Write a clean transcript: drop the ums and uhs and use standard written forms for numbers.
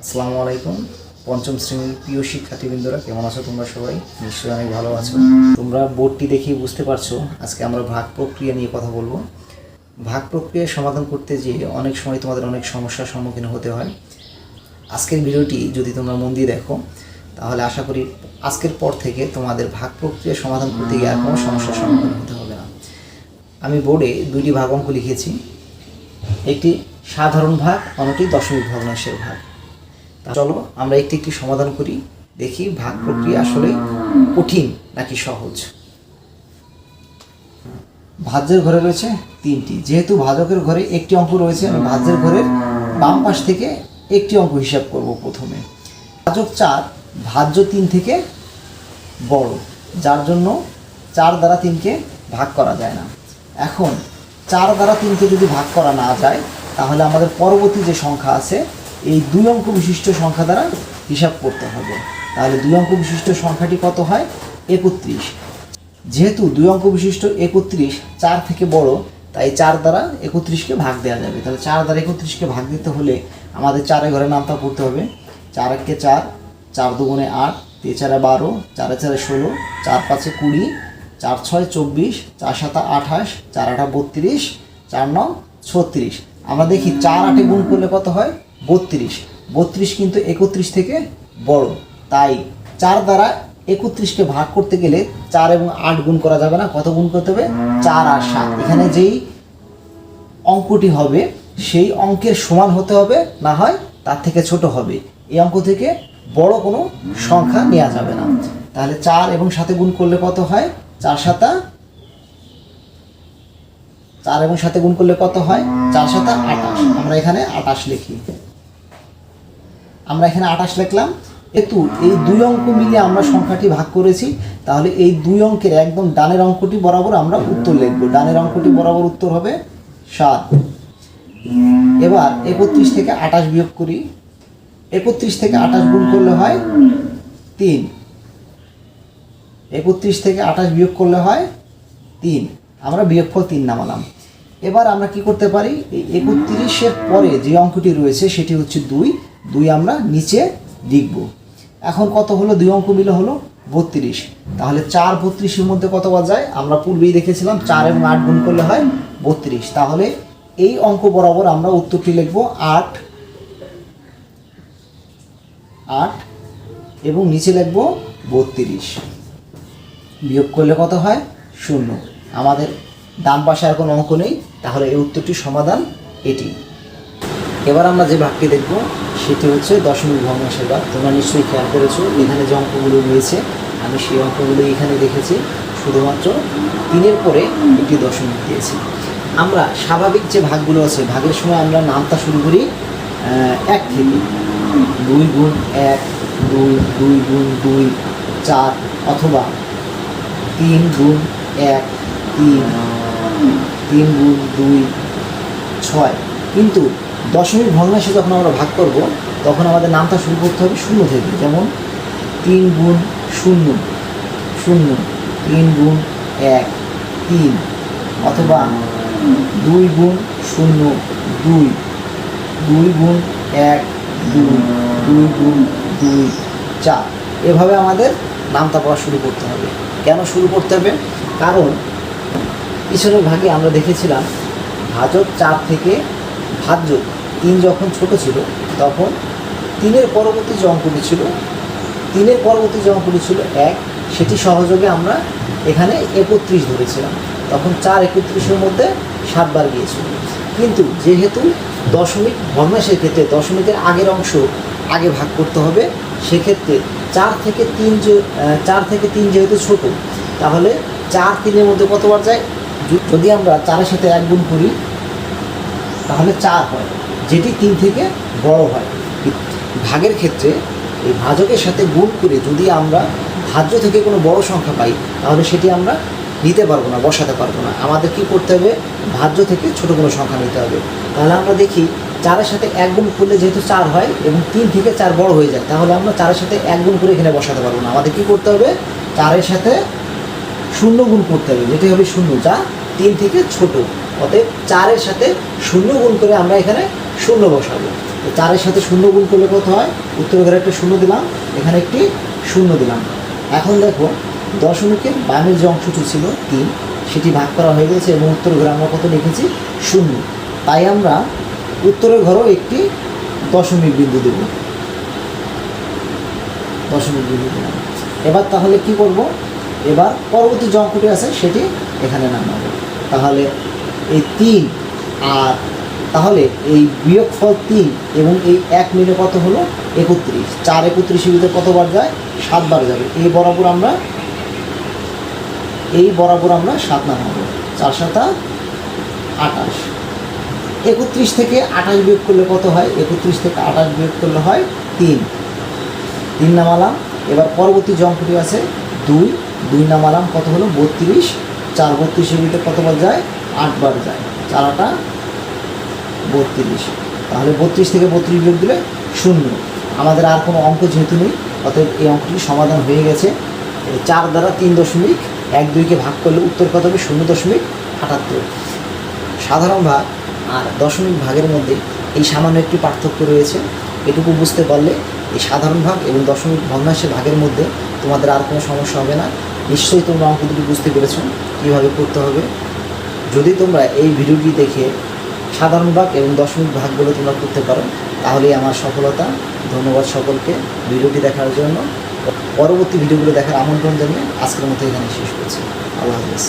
আসসালামু আলাইকুম। পঞ্চম শ্রেণীর প্রিয় শিক্ষার্থীবৃন্দরা, কেমন আছো তোমরা? সবাই নিশ্চয়ই অনেক ভালো আছো। তোমরা বোর্ডটি দেখেই বুঝতে পারছো আজকে আমরা ভাগ প্রক্রিয়া নিয়ে কথা বলবো। ভাগ প্রক্রিয়া সমাধান করতে যেয়ে অনেক সময় তোমাদের অনেক সমস্যার সম্মুখীন হতে হয়। আজকের ভিডিওটি যদি তোমরা মন দিয়ে দেখো তাহলে আশা করি আজকের পর থেকে তোমাদের ভাগ প্রক্রিয়া সমাধান করতে গিয়ে আর কোনো সমস্যার সম্মুখীন হতে হবে না। আমি বোর্ডে দুইটি ভাগ অঙ্ক লিখেছি, একটি সাধারণ ভাগ, অন্যটি দশমিক ভগ্নাংশের ভাগ। চলো আমরা একটি একটি সমাধান করি, দেখি ভাগ প্রক্রিয়া আসলে কঠিন নাকি সহজ। ভাজ্যের ঘরে রয়েছে তিনটি, যেহেতু ভাজকের ঘরে একটি অঙ্ক রয়েছে, আমি ভাজ্যের ঘরের বাম পাশ থেকে একটি অঙ্ক হিসাব করব। প্রথমে ভাজক 4 ভাজ্য 3 থেকে বড়, যার জন্য 4 দ্বারা 3কে ভাগ করা যায় না। এখন 4 দ্বারা 3কে যদি ভাগ করা না যায় তাহলে আমাদের পরবর্তী যে সংখ্যা আছে এই 2 অঙ্ক বিশিষ্ট সংখ্যা দ্বারা হিসাব করতে হবে। তাহলে 2 অঙ্ক বিশিষ্ট সংখ্যাটি কত হয়? 31। যেহেতু 2 অঙ্ক বিশিষ্ট 31 4 থেকে বড়, তাই 4 দ্বারা 31কে ভাগ দেওয়া যাবে। তাহলে 4 দ্বারা 31কে ভাগ দিতে হলে আমাদের 4 ঘরে নামতা পড়তে হবে। 4 একে 4, 4 দুগুণে 8, 3 4 12, 4 4 16, 4 5 20, 4 6 24, 4 7 28, 4 8 32, 4 9 36। আমরা দেখি 4 8 গুণ করলে কত হয়? 32। 32 কিন্তু 31 থেকে বড়, তাই 4 দ্বারা 31কে ভাগ করতে গেলে 4 এবং 8 গুণ করা যাবে না। কত গুণ করতে হবে? 4 আর 7। এখানে যেই অঙ্কটি হবে সেই অঙ্কের সমান হতে হবে, না হয় তার থেকে ছোট হবে। এই অঙ্ক থেকে বড় কোনো সংখ্যা নেওয়া যাবে না। তাহলে 4 এবং 7 গুণ করলে কত হয়? 4 7 4 এবং 7 গুণ করলে কত হয়? 4 7 28। আমরা এখানে 28 লিখি। আমরা এখানে 28 লিখলাম। একটু এই 2 অঙ্ক মিলিয়ে আমরা সংখ্যাটি ভাগ করেছি, তাহলে এই 2 অঙ্কের একদম ডানের অঙ্কটি বরাবর আমরা উত্তর লিখব। ডানের অঙ্কটি বরাবর উত্তর হবে 7। এবার 31 থেকে 28 বিয়োগ করি। 31 থেকে 28 গুণ করলে হয় 3। 31 থেকে 28 বিয়োগ করলে হয় 3। আমরা বিয়োগফল 3 নামালাম। এবার আমরা কি করতে পারি? এই 31-এর পরে যে অঙ্কটি রয়েছে সেটি হচ্ছে 2। 2 আমরা নিচে লিখব। এখন কত হলো? 2 অঙ্ক মিলে হলো 32। তাহলে 4 32-এর মধ্যে কতবার যায়? আমরা পূর্বেই দেখেছিলাম 4 এবং 8 গুণ করলে হয় 32। তাহলে এই অঙ্ক বরাবর আমরা উত্তরটি লিখব 8 এবং নিচে লিখব 32। বিয়োগ করলে কত হয়? 0। আমাদের ডান পাশে আর কোনো অঙ্ক নেই, তাহলে এই উত্তরটির সমাধান এটি। এবার আমরা যে ভাগটি দেখব সেটি হচ্ছে দশমিক ভগ্নাংশের ভাগ। তোমরা নিশ্চয়ই খেয়াল করেছো এখানে যে অঙ্কগুলো রয়েছে আমি সেই অঙ্কগুলো এখানে দেখেছি, শুধুমাত্র 3-এর পরে একটি দশমিক দিয়েছি। আমরা স্বাভাবিক যে ভাগগুলো আছে ভাগের সময় আমরা নামতা শুরু করি 1 থেকে। 2 গুণ 1, 2, 2 গুণ 2, 4, অথবা 3 গুণ 1, 3, 3 গুণ 2, 6। কিন্তু দশমিক ভগ্নাংশে যখন আমরা ভাগ করব তখন আমাদের নামটা শুরু করতে হবে 0 থেকে। যেমন 3 গুণ 0, 0, 3 গুণ 1, 3, অথবা 2 গুণ 0, 2, 2 গুণ 1, 2, 2 গুণ 2, 4। এভাবে আমাদের নামতা পড়া শুরু করতে হবে। কেন শুরু করতে হবে? কারণ পিছনের ভাগে আমরা দেখেছিলাম ভাজক 4 থেকে ভাজ্যক 3 যখন ছোট ছিল তখন 3-এর পরবর্তী যে অঙ্কটি ছিল 1, সেটি সহযোগে আমরা এখানে 31 ধরেছিলাম। তখন 4 31-এর মধ্যে 7 বার গিয়েছিল। কিন্তু যেহেতু দশমিক ভগ্নাংশের ক্ষেত্রে দশমিকের আগের অংশ আগে ভাগ করতে হবে, সেক্ষেত্রে 4 থেকে 3 যেহেতু ছোট, তাহলে 4 3-এর মধ্যে কতবার যায়? যদি আমরা 4-এর সাথে 1 গুণ করি তাহলে 4 হয়, যেটি 3 থেকে বড় হয়। ভাগের ক্ষেত্রে এই ভাজকের সাথে গুণ করে যদি আমরা ভাজ্য থেকে কোনো বড় সংখ্যা পাই তাহলে সেটি আমরা নিতে পারবো না, বসাতে পারবো না। আমাদের কি করতে হবে? ভাজ্য থেকে ছোট কোনো সংখ্যা নিতে হবে। তাহলে আমরা দেখি 4-এর সাথে 1 গুণ করলে যেহেতু 4 হয় এবং 3 থেকে 4 বড় হয়ে যায়, তাহলে আমরা 4-এর সাথে 1 গুণ করে এখানে বসাতে পারবো না। আমাদের কি করতে হবে? 4-এর সাথে 0 গুণ করতে হবে, যেটি হবে 0, যা 3 থেকে ছোট। অতএব 4-এর সাথে 0 গুণ করে আমরা এখানে 0 বসাবো। তো 4-এর সাথে 0 গুণ করলে কত হয়? উত্তর ঘরে একটা 0 দিলাম, এখানে একটি 0 দিলাম। এখন দেখো দশমিকের বামের যে অংশটি ছিল 3, সেটি ভাগ করা হয়ে গেছে এবং উত্তর ঘরে আমরা কত লিখেছি? 0। তাই আমরা উত্তরের ঘরেও একটি দশমিক বিন্দু দেব, দশমিক বিন্দু দিলাম। এবার তাহলে কি করব? এবার পরবর্তী যে অঙ্কটি আছে সেটি এখানে নামাবো। তাহলে এই 3 আর তাহলে এই বিয়োগফল 3 এবং এই 1 মিলে কত হলো? 31। 4 31-এর ভিতরে কতবার যায়? 7 বার যাবে। এই বরাবর আমরা 7 নামাবো। 4 7 28। 31 থেকে 28 বিয়োগ করলে কত হয়? 31 থেকে 28 বিয়োগ করলে হয় 3 নামালাম। এবার পরবর্তী যে অঙ্কটি আছে 2 নামালাম, কত হলো? 32। 4 32-এর ভিতরে কতবার যায়? 8 বার যায়। 4 8 32। তাহলে 32 থেকে 32 বিয়োগ দিলে 0। আমাদের আর কোনো অঙ্ক যেহেতু নেই, অতএব এই অঙ্কটি সমাধান হয়ে গেছে। 4 দ্বারা 3.12কে ভাগ করলে উত্তর কত হবে? 0.78। সাধারণ ভাগ আর দশমিক ভাগের মধ্যে এই সামান্য একটি পার্থক্য রয়েছে। এটুকু বুঝতে পারলে এই সাধারণ ভাগ এবং দশমিক ভগ্নাংশের ভাগের মধ্যে তোমাদের আর কোনো সমস্যা হবে না। নিশ্চয়ই তোমরা অঙ্ক দুটি বুঝতে পেরেছো কীভাবে করতে হবে। যদি তোমরা এই ভিডিওটি দেখে সাধারণ ভাগ এবং দশমিক ভাগগুলো তোমরা করতে পারো, তাহলেই আমার সফলতা। ধন্যবাদ সকলকে ভিডিওটি দেখার জন্য। পরবর্তী ভিডিওগুলো দেখার আমন্ত্রণ জানিয়ে আজকের মতো এখানে শেষ করছি। আল্লাহ হাফেজ।